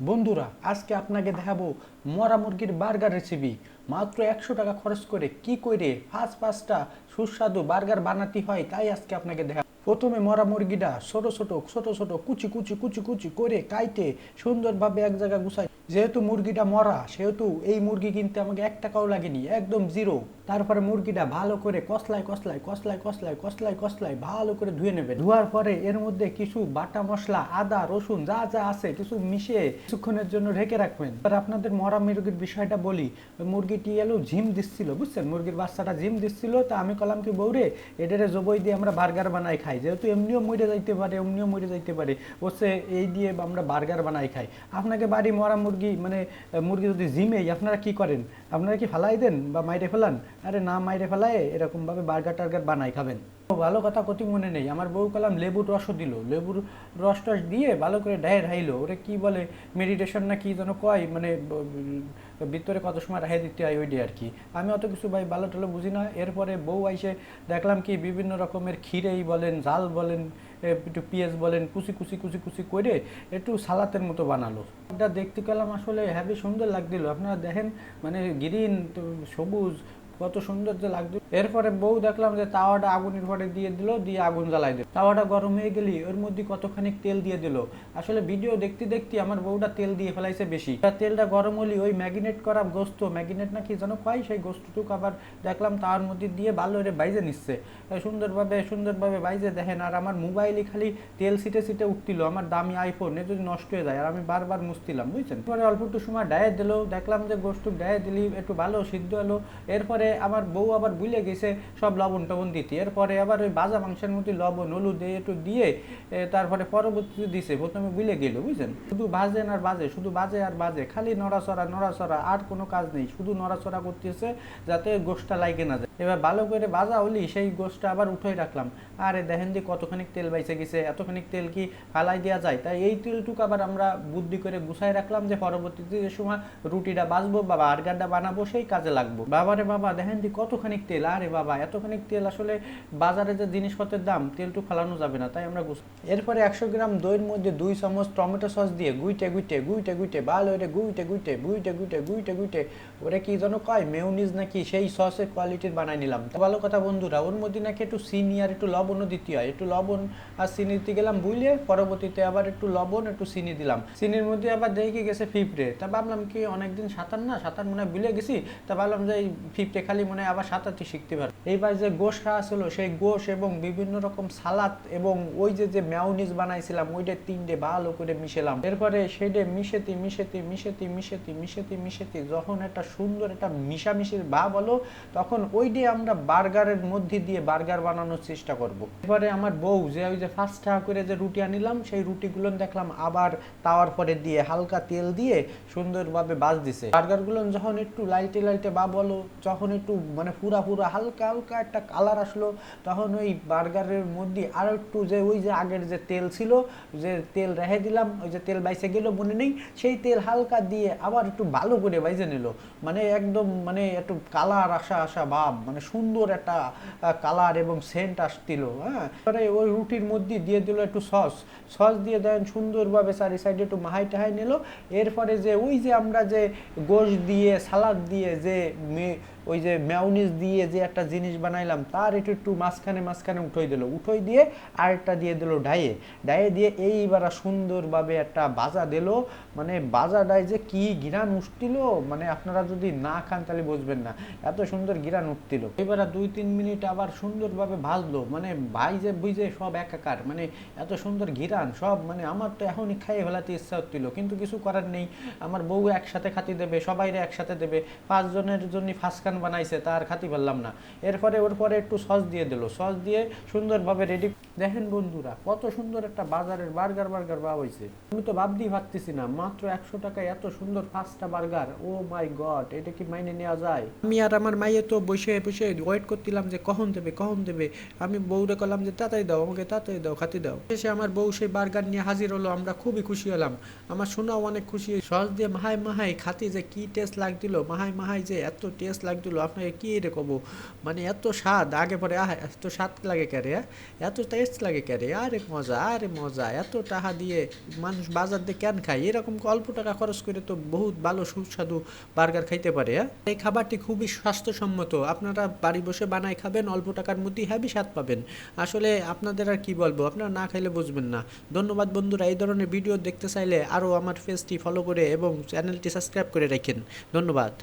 বন্ধুরা, আজকে আপনাকে দেখাবো মরা মুরগির বার্গার রেসিপি। মাত্র 100 টাকা খরচ করে কি করে ফাস্ট ফাস্টটা সুস্বাদু বার্গার বানাতে হয় তাই আজকে আপনাকে দেখাবো। প্রথমে মরা মুরগিটা ছোট ছোট ছোট ছোট কুচি কুচি কুচি কুচি করে কাইটে সুন্দরভাবে এক জায়গায় গুছাই। যেহেতু মুরগিটা মরা সেহেতু এই মুরগি কিনতে আমাকে 1 টাকাও লাগেনি, একদম জিরো। তারপরে মুরগিটা ভালো করে কষলায় কষলায় কষলায় কষলায় কষলায় কষলায় ভালো করে ধুয়ে নেবেন। ধোয়ার পরে এর মধ্যে কিছু বাটা মশলা, আদা রসুন যা যা আছে কিছু মিশিয়ে কিছুক্ষণের জন্য ঢেকে রাখবেন। এবার আপনাদের মরা মুরগির বিষয়টা বলি। মুরগিটি এলো ঝিম দিচ্ছিল, বুঝছেন, মুরগির বাচ্চাটা ঝিম দিচ্ছিল। তা আমি কলাম কি বউরে এটারে জবই দিয়ে আমরা বার্গার বানাই খাই, যেহেতু এমনিও মরে যাইতে পারে এমনিও মরে যাইতে পারে, হচ্ছে এই দিয়ে আমরা বার্গার বানাই খাই। আপনাকে বাড়ি মরা মুরগি মানে মুরগি যদি জিমেই আপনারা কি করেন? আপনারা কি ফালাই দেন বা মাইরে ফেলান? আরে না, মাইরে ফেলায় এরকমভাবে বার্গার টার্গার বানাই খাবেন। ভালো কথা কতি মনে নেই, আমার বউ কলাম লেবুর রসও দিল, লেবুর রস টস দিয়ে ভালো করে ডায়ে রাইলো। ওরে কি বলে মেডিটেশন না কি যেন কয়, মানে ভিতরে কত সময় রাহে দিতে হয় ওই ডে আর কি। আমি অত কিছু ভাই ভালো টালো বুঝি না। এরপরে বউ আইসে দেখলাম কি বিভিন্ন রকমের ক্ষীরেই বলেন, ঝাল বলেন, একটু পেঁয়াজ বলেন, কুচি কুচি কুচি কুচি করে একটু সালাতের মতো বানালো। এটা দেখতে পেলাম আসলে হ্যাভি সুন্দর লাগছিল। আপনারা দেখেন, মানে গ্রিন সবুজ কত সুন্দর যে লাগতো। এরপরে বউ দেখলাম যে তাওয়াটা আগুনের ঘরে দিয়ে দিল, দিয়ে আগুন জ্বালাই দিল। তাওয়াটা গরম হয়ে গেলি ওর মধ্যে কতখানি তেল দিয়ে দিল। আসলে ভিডিও দেখতে দেখতে আমার বউটা তেল দিয়ে ফেলাইছে বেশি। তেলটা গরম হলি ওই ম্যাগিনেট করা গোস্ত, ম্যাগিনেট না কি যেন কয়, সেই গোস্তটুকু আবার দেখলাম তাওয়ার মধ্যে দিয়ে ভালো করে বাইজে নিচ্ছে। সুন্দরভাবে সুন্দরভাবে বাইজে দেখেন। আর আমার মোবাইলে খালি তেল ছিটে ছিটে উঠছিল। আমার দামি আইফোন এ যদি নষ্ট হয়ে যায় আর আমি বারবার মুছতিলাম, বুঝছেন। পরে অল্প একটু সময় ডায়ে দিল, দেখলাম যে গোস্ত ডায়ে দিলি একটু ভালো সিদ্ধ হলো। এরপরে আমার বউ আবার ভুলে গেছে সব লবণ টবণ দিতে। এরপরে আবার ওই ভাজা মাংসের মধ্যে লবণ হলুদ একটু দিয়ে তারপরে পরবর্তীতে দিছে। প্রথমে ভুলে গেল, বুঝছেন। শুধু ভাজেন আর বাজে, শুধু বাজে আর বাজে, খালি নড়াচড়া নড়াচড়া, আর কোনো কাজ নেই, শুধু নড়াচড়া করতেছে যাতে গোশটা লাগে না যায়। এবার ভালো করে ভাজা হলি সেই গোশটা আবার উঠেই রাখলাম। আরে দেখেন যে কতখানিক তেল বাইসে গেছে, এতখানিক তেল কি ফালাই দেওয়া যায়? তাই এই তেলটুকু আবার আমরা বুদ্ধি করে গুছাই রাখলাম যে পরবর্তীতে যে সময় রুটিটা বাজবো বা বার্গারটা বানাবো সেই কাজে লাগবো। বাবারে বাবা, দেখেন যে কতখানিক তেল, আরে বাবা এতখানিক তেল, আসলে বাজারে যে জিনিসপত্রের দাম তেলটু ফালানো যাবে না, তাই আমরা এরপরে 100 গ্রাম দইয়ের মধ্যে 2 চামচ টমেটো সস দিয়ে গুইটে গুইটে গুইটে গুইটে ভালো করে গুইটে গুইটে গুইটে গুইটে গুইটে গুইটে ওরে কি যেন কয় মেয়োনিজ নাকি, সেই সসের কোয়ালিটির বানাই নিলাম। ভালো কথা বন্ধুরা, ওর মধ্যে নাকি একটু চিনি আর একটু লবণও দিতে হয়। একটু লবণ আর চিনি দিতে গেলাম বুঝলে, পরবর্তীতে আবার একটু লবণ একটু চিনি দিলাম। চিনির মধ্যে আবার দেখে গেছে ফিফড়ে। তা ভাবলাম কি অনেকদিন সাঁতার না, সাঁতার মনে হয় ভুলে গেছি। তা ভাবলাম যে এই ফিফড়ে খালি মনে হয় আবার সাঁতারটি শিখতে পারবো। এইবার যে গোশ খাওয়া ছিল সেই গোশ এবং বিভিন্ন রকম সালাদ এবং ওই যে যে মেয়োনিজ বানাইছিলাম ওইটা 3টে ভালো করে মিশালাম। এরপরে সেইটা মিশেতে মিশেতে মিশেতে মিশেতে মিশেতে মিশেতে যখন একটা সুন্দর একটা মিশামিশির ভাব হলো, তখন ওইটা আমরা বার্গারের মধ্যে দিয়ে বার্গার বানানোর চেষ্টা করব। এরপরে আমার বউ যে ওই যে 5 টাকা করে যে রুটি আনিলাম সেই রুটিগুলো দেখলাম আবার তাওয়ার পরে দিয়ে হালকা তেল দিয়ে সুন্দরভাবে ভাজ দিছে। বার্গারগুলো যখন একটু লাইটে লাইটে ভাব হলো, যখন একটু মানে পুরা পুরা হালকা হালকা একটা কালার আসলো, তখন ওই বার্গারের মধ্যে আর একটু যে ওই যে আগের যে তেল ছিল, যে তেল রেখে দিলাম, ওই যে তেল বাইসে গেল মনে নেই, সেই তেল হালকা দিয়ে আবার একটু ভালো করে বাইজে নিল। মানে একদম মানে একটু কালার আসা আসা ভাব, মানে সুন্দর একটা কালার এবং সেন্ট আসছিল। হ্যাঁ, এবারে ওই রুটির মধ্যে দিয়ে দিল একটু সস, সস দিয়ে দেন সুন্দরভাবে চারি সাইডে একটু মাহাই টাহাই নিল। এরপরে যে ওই যে আমরা যে গোশ দিয়ে সালাদ দিয়ে যে ওই যে মেয়োনিজ দিয়ে যে একটা জিনিস বানাইলাম তার একটু একটু মাঝখানে মাঝখানে উঠোই দিল, উঠোই দিয়ে আরেকটা দিয়ে দিল ডায়ে, ডায়ে দিয়ে এইবার সুন্দরভাবে একটা বাজা দিল। মানে বাজাটায় যে কি ঘিরান উঠছিল, মানে আপনারা যদি না খান তাহলে বুঝবেন না, এত সুন্দর ঘিরান উঠছিল। এবার 2-3 মিনিট আবার সুন্দরভাবে ভাজলো, মানে ভাইজে বুঝে সব একাকার, মানে এত সুন্দর ঘিরান সব, মানে আমার তো এখনই খাইয়ে ফেলাতে ইচ্ছা হচ্ছিল, কিন্তু কিছু করার নেই। আমার বউ একসাথে খাতি দেবে, সবাইরে একসাথে দেবে, 5 জনের জন্য ফাঁসকান বানাইছে তার খাতি পারলাম না। এরপরে ওর পরে একটু সস দিয়ে দিল, সস দিয়ে সুন্দরভাবে রেডি। দেখেন বন্ধুরা কত সুন্দর একটা বাজারের বার্গার বার্গার বা হয়েছে। আমি তো ভাবতেই পারতেছি না মাত্র 100 টাকায় এত সুন্দর 5টা বার্গার। ও মাই গড, এটা কি মাইনে নেওয়া যায়? আমি আর আমার মাইয়ে তো বসে বসে ওয়েট করছিলাম যে কখন দেবে কখন দেবে। আমি বউরে কলাম যে তাড়াতাড়ি দাও, আমাকে তাড়াতাড়ি দাও, খাতি দাও। এসে আমার বউ সেই বার্গার নিয়ে হাজির হলো। আমরা খুবই খুশি হলাম, আমার শোনাও অনেক খুশি। সস দিয়ে মাহাই মাহাই খাতি যে কি টেস্ট লাগছিল, মাহাই মাহাই যে এত টেস্ট লাগছিল আপনাকে কি রে কব, মানে এত স্বাদ। আগে পরে এত স্বাদ লাগে কে রে, এত টেস্ট টেস্ট লাগে ক্যারে, আরে মজা, আরে মজা, এত টাকা দিয়ে মানুষ বাজার দিয়ে কেন খায়? এরকম অল্প টাকা খরচ করে তো বহুত ভালো সুস্বাদু বার্গার খাইতে পারে। এই খাবারটি খুবই স্বাস্থ্যসম্মত, আপনারা বাড়ি বসে বানাই খাবেন, অল্প টাকার মধ্যেই হ্যাভি স্বাদ পাবেন। আসলে আপনাদের আর কি বলবো, আপনারা না খাইলে বুঝবেন না। ধন্যবাদ বন্ধুরা, এই ধরনের ভিডিও দেখতে চাইলে আরও আমার পেজটি ফলো করে এবং চ্যানেলটি সাবস্ক্রাইব করে রাখেন। ধন্যবাদ।